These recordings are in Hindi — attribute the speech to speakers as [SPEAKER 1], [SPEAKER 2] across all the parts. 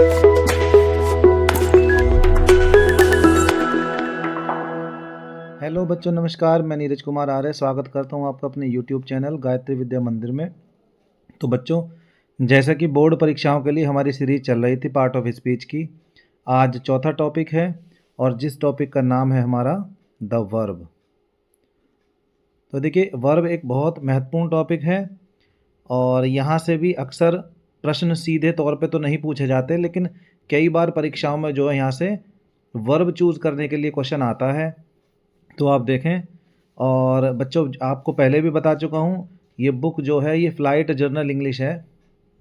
[SPEAKER 1] हेलो बच्चों, नमस्कार। मैं नीरज कुमार आर्य स्वागत करता हूं आपका अपने YouTube चैनल गायत्री विद्या मंदिर में। तो बच्चों, जैसा कि बोर्ड परीक्षाओं के लिए हमारी सीरीज चल रही थी पार्ट ऑफ स्पीच की, आज चौथा टॉपिक है और जिस टॉपिक का नाम है हमारा द वर्ब। तो देखिए, वर्ब एक बहुत महत्वपूर्ण टॉपिक है और यहाँ से भी अक्सर प्रश्न सीधे तौर पे तो नहीं पूछे जाते, लेकिन कई बार परीक्षाओं में जो है यहाँ से वर्ब चूज़ करने के लिए क्वेश्चन आता है। तो आप देखें, और बच्चों आपको पहले भी बता चुका हूँ, ये बुक जो है ये फ्लाइट जर्नल इंग्लिश है,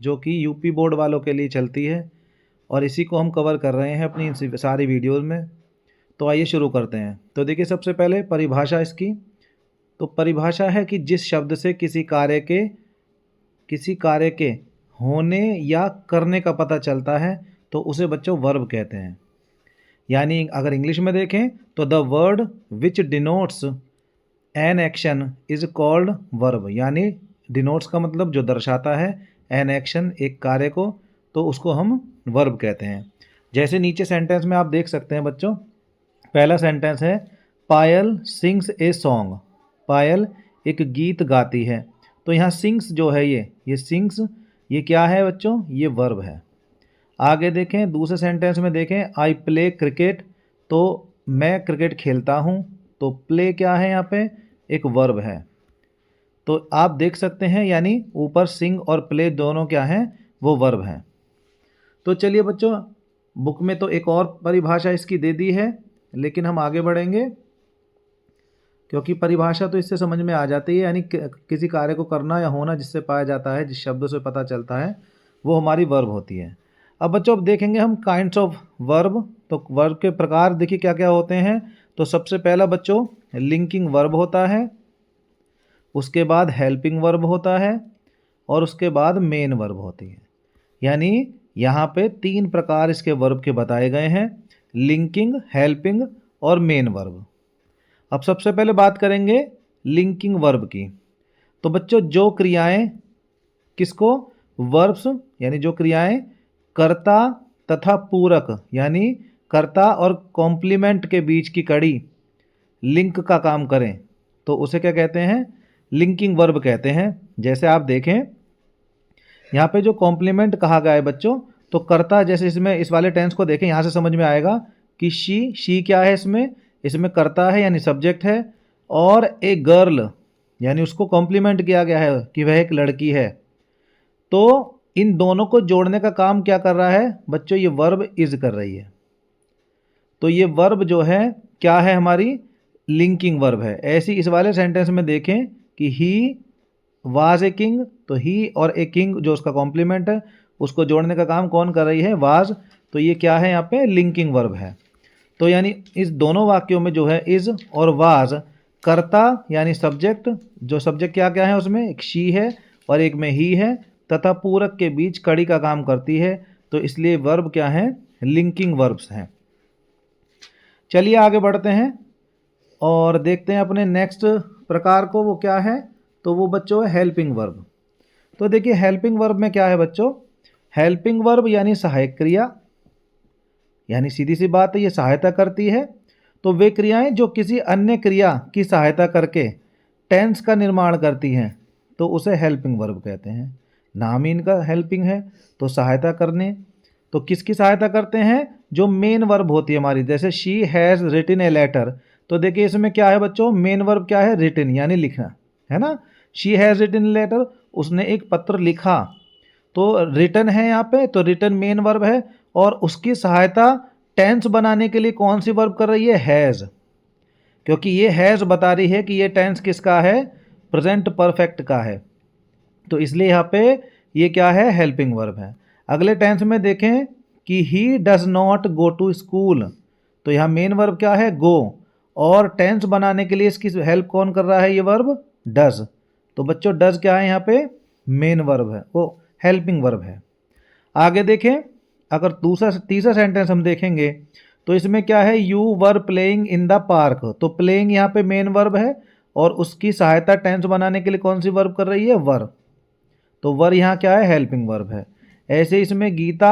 [SPEAKER 1] जो कि यूपी बोर्ड वालों के लिए चलती है और इसी को हम कवर कर रहे हैं अपनी सारी वीडियोज़ में। तो आइए शुरू करते हैं। तो देखिए, सबसे पहले परिभाषा इसकी। तो परिभाषा है कि जिस शब्द से किसी कार्य के होने या करने का पता चलता है तो उसे बच्चों वर्ब कहते हैं। यानी अगर इंग्लिश में देखें तो the word which denotes an action is called verb. यानी डिनोट्स का मतलब जो दर्शाता है, एन एक्शन एक कार्य को, तो उसको हम वर्ब कहते हैं। जैसे नीचे सेंटेंस में आप देख सकते हैं बच्चों, पहला सेंटेंस है पायल सिंग्स ए सॉन्ग। पायल एक गीत गाती है। तो यहाँ सिंग्स जो है ये सिंग्स, ये क्या है बच्चों? ये वर्ब है। आगे देखें, दूसरे सेंटेंस में देखें, आई प्ले क्रिकेट। तो मैं क्रिकेट खेलता हूँ। तो प्ले क्या है यहाँ पे? एक वर्ब है। तो आप देख सकते हैं, यानी ऊपर सिंग और प्ले दोनों क्या हैं? वो वर्ब हैं। तो चलिए बच्चों, बुक में तो एक और परिभाषा इसकी दे दी है, लेकिन हम आगे बढ़ेंगे क्योंकि परिभाषा तो इससे समझ में आ जाती है। यानी किसी कार्य को करना या होना जिससे पाया जाता है, जिस शब्दों से पता चलता है, वो हमारी वर्ब होती है। अब बच्चों अब देखेंगे हम काइंड्स ऑफ वर्ब। तो वर्ब के प्रकार देखिए क्या क्या होते हैं। तो सबसे पहला बच्चों लिंकिंग वर्ब होता है, उसके बाद हेल्पिंग वर्ब होता है और उसके बाद मेन वर्ब होती है। यानी यहाँ पे 3 प्रकार इसके वर्ब के बताए गए हैं, लिंकिंग, हेल्पिंग और मेन वर्ब। अब सबसे पहले बात करेंगे लिंकिंग वर्ब की। तो बच्चों जो क्रियाएं किसको? वर्ब्स, यानी जो क्रियाएं कर्ता तथा पूरक, यानी कर्ता और कॉम्प्लीमेंट के बीच की कड़ी लिंक का काम करें, तो उसे क्या कहते हैं? लिंकिंग वर्ब कहते हैं। जैसे आप देखें यहाँ पे जो कॉम्प्लीमेंट कहा गया है बच्चों, तो कर्ता, जैसे इसमें इस वाले टेंस को देखें, यहाँ से समझ में आएगा कि शी क्या है इसमें कर्ता है यानी सब्जेक्ट है, और ए गर्ल यानी उसको कॉम्प्लीमेंट किया गया है कि वह एक लड़की है। तो इन दोनों को जोड़ने का काम क्या कर रहा है बच्चों? ये वर्ब इज कर रही है। तो ये वर्ब जो है क्या है? हमारी लिंकिंग वर्ब है। ऐसी इस वाले सेंटेंस में देखें कि ही वाज ए किंग, तो ही और ए किंग जो उसका कॉम्प्लीमेंट है, उसको जोड़ने का काम कौन कर रही है? वाज। तो ये क्या है? यहाँ पे लिंकिंग वर्ब है। तो यानी इस दोनों वाक्यों में जो है इज और वाज, कर्ता यानी सब्जेक्ट, जो सब्जेक्ट क्या क्या है उसमें? एक शी है और एक में ही है, तथा पूरक के बीच कड़ी का काम करती है। तो इसलिए वर्ब क्या है? लिंकिंग वर्ब्स हैं। चलिए आगे बढ़ते हैं और देखते हैं अपने नेक्स्ट प्रकार को, वो क्या है? तो वो बच्चों है हेल्पिंग वर्ब। तो देखिए हेल्पिंग वर्ब में क्या है बच्चों? हेल्पिंग वर्ब यानी सहायक क्रिया, यानी सीधी सी बात है, ये सहायता करती है। तो वे क्रियाएं जो किसी अन्य क्रिया की सहायता करके टेंस का निर्माण करती हैं, तो उसे हेल्पिंग वर्ब कहते हैं। नाम ही इनका हेल्पिंग है, तो सहायता करने। तो किसकी सहायता करते हैं? जो मेन वर्ब होती है हमारी, जैसे she has written a letter. तो देखिए इसमें क्या है बच्चों? मेन वर्ब क्या है? रिटन, यानी लिखना, है ना। She has written a letter, उसने एक पत्र लिखा। तो रिटन है यहाँ पे, तो रिटन मेन वर्ब है, और उसकी सहायता टेंस बनाने के लिए कौन सी वर्ब कर रही है? हैज़। क्योंकि ये हैज़ बता रही है कि ये टेंस किसका है? प्रेजेंट परफेक्ट का है। तो इसलिए यहाँ पे ये क्या है? हेल्पिंग वर्ब है। अगले टेंस में देखें कि he does not go to school. तो यहाँ मेन वर्ब क्या है? गो, और टेंस बनाने के लिए इसकी हेल्प कौन कर रहा है? ये वर्ब डज। तो बच्चों डज क्या है यहाँ पे? मेन वर्ब है, वो हेल्पिंग वर्ब है। आगे देखें, अगर तीसरा सेंटेंस हम देखेंगे तो इसमें क्या है? You were playing in the park. तो प्लेइंग यहाँ पे मेन वर्ब है, और उसकी सहायता टेंस बनाने के लिए कौन सी वर्ब कर रही है? वर। तो वर यहाँ क्या है? हेल्पिंग वर्ब है। ऐसे इसमें गीता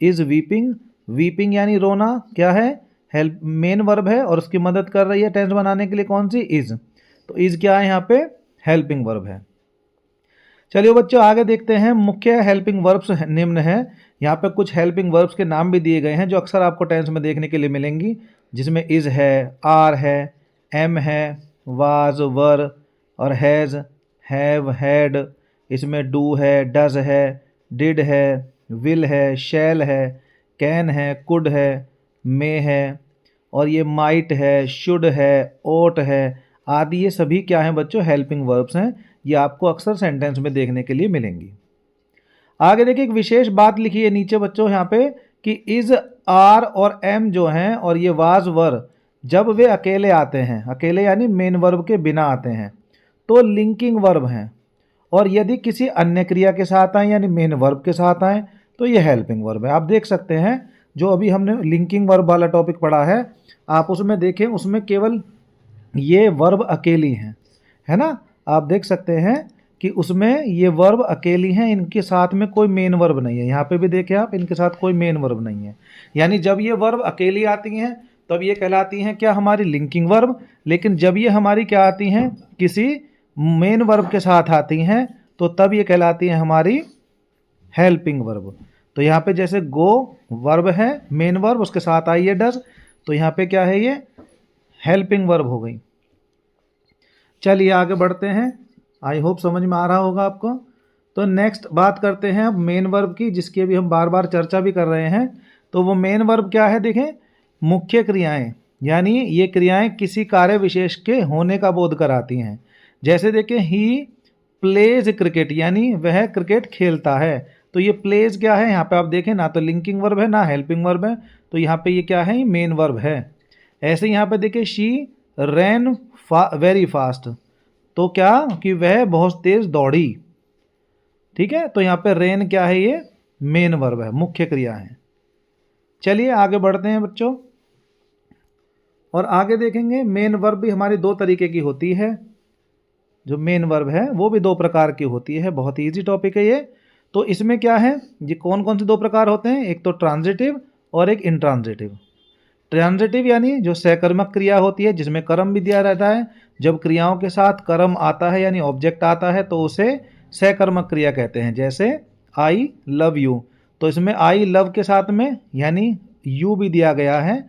[SPEAKER 1] इज वीपिंग, वीपिंग यानी रोना क्या है, हेल्प मेन वर्ब है और उसकी मदद कर रही है टेंस बनाने के लिए कौन सी, इज। तो इज क्या है यहाँ पे, हेल्पिंग वर्ब है। चलिए बच्चों आगे देखते हैं, मुख्य हेल्पिंग वर्ब्स निम्न है। यहाँ पे कुछ हेल्पिंग वर्ब्स के नाम भी दिए गए हैं जो अक्सर आपको टेंस में देखने के लिए मिलेंगी, जिसमें इज है, आर है, एम है, वाज, वर और हैज़, हैव, हैड। इसमें डू है, डज है, डिड है, विल है, शैल है, कैन है, कुड है, मे है और ये माइट है, शुड है, ओट है आदि। ये सभी क्या हैं बच्चों, हेल्पिंग वर्ब्स हैं। ये आपको अक्सर सेंटेंस में देखने के लिए मिलेंगी। आगे देखिए एक विशेष बात लिखी है नीचे बच्चों यहाँ पे कि इज, आर और एम जो हैं और ये वाज, वर जब वे अकेले आते हैं, अकेले यानी मेन वर्ब के बिना आते हैं तो लिंकिंग वर्ब हैं, और यदि किसी अन्य क्रिया के साथ आए यानी मेन वर्ब के साथ आए तो ये हेल्पिंग वर्ब है। आप देख सकते हैं जो अभी हमने लिंकिंग वर्ब वाला टॉपिक पढ़ा है, आप उसमें देखें, उसमें केवल ये वर्ब अकेली हैं, है ना। आप देख सकते हैं कि उसमें ये वर्ब अकेली हैं, इनके साथ में कोई मेन वर्ब नहीं है। यहाँ पे भी देखें आप, इनके साथ कोई मेन वर्ब नहीं है। यानी जब ये वर्ब अकेली आती हैं तब ये कहलाती हैं क्या, हमारी लिंकिंग वर्ब। लेकिन जब ये हमारी क्या आती हैं, किसी मेन वर्ब के साथ आती हैं तो तब ये कहलाती हैं हमारी हेल्पिंग वर्ब। तो यहाँ पे जैसे गो वर्ब है, मेन वर्ब, उसके साथ आई है डज, तो यहाँ पे क्या है, ये हेल्पिंग वर्ब हो गई। चलिए आगे बढ़ते हैं, आई होप समझ में आ रहा होगा आपको। तो नेक्स्ट बात करते हैं अब मेन वर्ब की, जिसकी अभी हम बार बार चर्चा भी कर रहे हैं। तो वो मेन वर्ब क्या है, देखें, मुख्य क्रियाएं, यानी ये क्रियाएं किसी कार्य विशेष के होने का बोध कराती हैं। जैसे देखें, ही प्लेज क्रिकेट, यानी वह क्रिकेट खेलता है। तो ये प्लेज क्या है, यहाँ पे आप देखें ना तो लिंकिंग वर्ब है ना हेल्पिंग वर्ब है, तो यहाँ पे ये क्या है, ये मेन वर्ब है। ऐसे यहाँ पे देखिए, शी रैन वेरी फास्ट, तो क्या कि वह बहुत तेज दौड़ी, ठीक है। तो यहाँ पे रेन क्या है, ये मेन वर्ब है, मुख्य क्रिया है। चलिए आगे बढ़ते हैं बच्चों, और आगे देखेंगे मेन वर्ब भी हमारी दो तरीके की होती है। जो मेन वर्ब है वो भी दो प्रकार की होती है, बहुत इजी टॉपिक है ये। तो इसमें क्या है, ये कौन कौन से दो प्रकार होते हैं, एक तो ट्रांजिटिव और एक इंट्रांजिटिव। ट्रांजिटिव यानी जो सहकर्मक क्रिया होती है जिसमें कर्म भी दिया रहता है। जब क्रियाओं के साथ कर्म आता है यानी ऑब्जेक्ट आता है तो उसे सहकर्मक क्रिया कहते हैं। जैसे आई लव यू, तो इसमें आई लव के साथ में यानी यू भी दिया गया है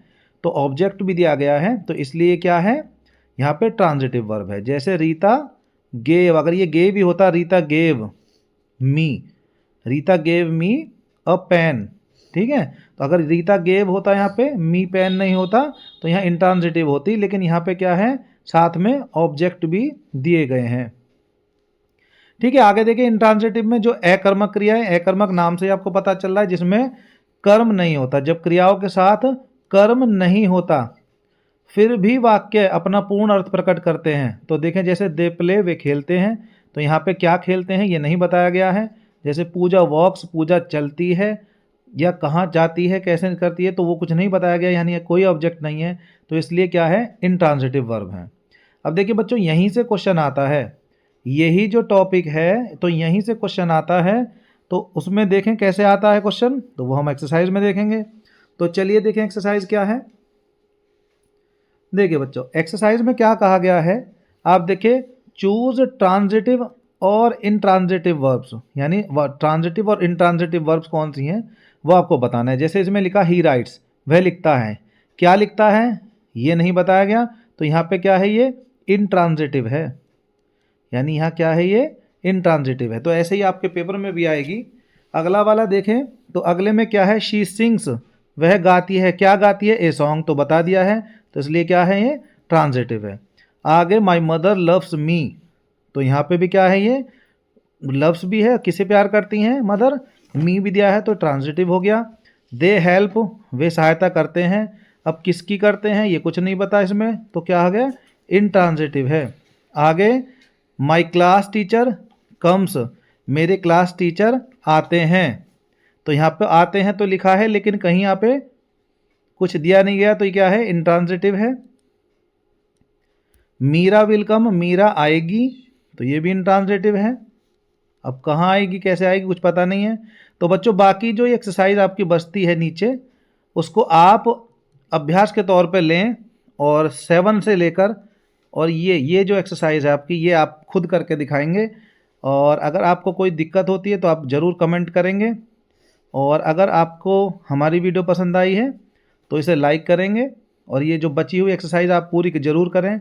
[SPEAKER 1] तो ऑब्जेक्ट भी दिया गया है, तो इसलिए क्या है, यहाँ पे ट्रांजिटिव वर्ब है। जैसे रीता गेव, अगर ये गेव भी होता, Rita gave me, Rita gave me a pen, ठीक है। तो अगर रीता गेव होता यहाँ पे, मी पेन नहीं होता, तो यहाँ इंट्रांजिटिव होती। लेकिन यहाँ पे क्या है, साथ में ऑब्जेक्ट भी दिए गए हैं, ठीक है। आगे देखिए, इंट्रांजिटिव में जो अकर्मक क्रिया है, अकर्मक नाम से आपको पता चल रहा है, जिसमें कर्म नहीं होता। जब क्रियाओं के साथ कर्म नहीं होता फिर भी वाक्य अपना पूर्ण अर्थ प्रकट करते हैं। तो देखें, जैसे दे प्ले, वे खेलते हैं, तो यहाँ पे क्या खेलते हैं ये नहीं बताया गया है। जैसे पूजा वॉक्स, पूजा चलती है, या कहाँ जाती है, कैसे करती है, तो वो कुछ नहीं बताया गया, यानी कोई ऑब्जेक्ट नहीं है, तो इसलिए क्या है, इंट्रांजिटिव वर्ब है। अब देखिए बच्चों, यहीं से क्वेश्चन आता है, यही जो टॉपिक है तो यहीं से क्वेश्चन आता है। तो उसमें देखें कैसे आता है क्वेश्चन, तो वो हम एक्सरसाइज में देखेंगे। तो चलिए देखें एक्सरसाइज क्या है। देखिए बच्चों, एक्सरसाइज में क्या कहा गया है, आप देखिए, चूज ट्रांजिटिव और इंट्रांजिटिव वर्ब्स, यानी ट्रांजिटिव और इंट्रांजिटिव वर्ब्स कौन सी हैं वो आपको बताना है। जैसे इसमें लिखा ही राइट्स, वह लिखता है, क्या लिखता है ये नहीं बताया गया, तो यहाँ पे क्या है, ये इंट्रांजिटिव है, यानी यहाँ क्या है, ये इंट्रांजिटिव है। तो ऐसे ही आपके पेपर में भी आएगी। अगला वाला देखें, तो अगले में क्या है, शी सिंग्स, वह गाती है, क्या गाती है, ए सॉन्ग, तो बता दिया है, तो इसलिए क्या है, ये ट्रांजिटिव है। आगे माई मदर लव्स मी, तो यहाँ पे भी क्या है, ये लव्स भी है, किसे प्यार करती हैं, मदर, मी भी दिया है तो ट्रांजिटिव हो गया। दे हेल्प, वे सहायता करते हैं, अब किसकी करते हैं ये कुछ नहीं बता इसमें, तो क्या आ गया, इंट्रांजिटिव है। आगे माई क्लास टीचर कम्स, मेरे क्लास टीचर आते हैं, तो यहाँ पे आते हैं तो लिखा है, लेकिन कहीं यहाँ पे कुछ दिया नहीं गया, तो ये क्या है, इंट्रांजिटिव है। मीरा विल कम, मीरा आएगी, तो ये भी इंट्रांजिटिव है। अब कहाँ आएगी, कैसे आएगी, कुछ पता नहीं है, तो बच्चों बाकी जो ये एक्सरसाइज आपकी बचती है नीचे, उसको आप अभ्यास के तौर पे लें और 7 से लेकर और ये जो एक्सरसाइज है आपकी, ये आप खुद करके दिखाएंगे। और अगर आपको कोई दिक्कत होती है तो आप ज़रूर कमेंट करेंगे। और अगर आपको हमारी वीडियो पसंद आई है तो इसे लाइक करेंगे और ये जो बची हुई एक्सरसाइज आप पूरी ज़रूर करें।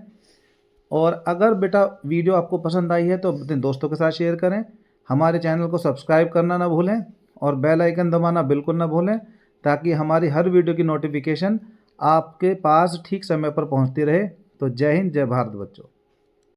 [SPEAKER 1] और अगर बेटा वीडियो आपको पसंद आई है तो अपने दोस्तों के साथ शेयर करें। हमारे चैनल को सब्सक्राइब करना ना भूलें और बेल आइकन दबाना बिल्कुल ना भूलें, ताकि हमारी हर वीडियो की नोटिफिकेशन आपके पास ठीक समय पर पहुंचती रहे। तो जय हिंद, जय भारत बच्चों।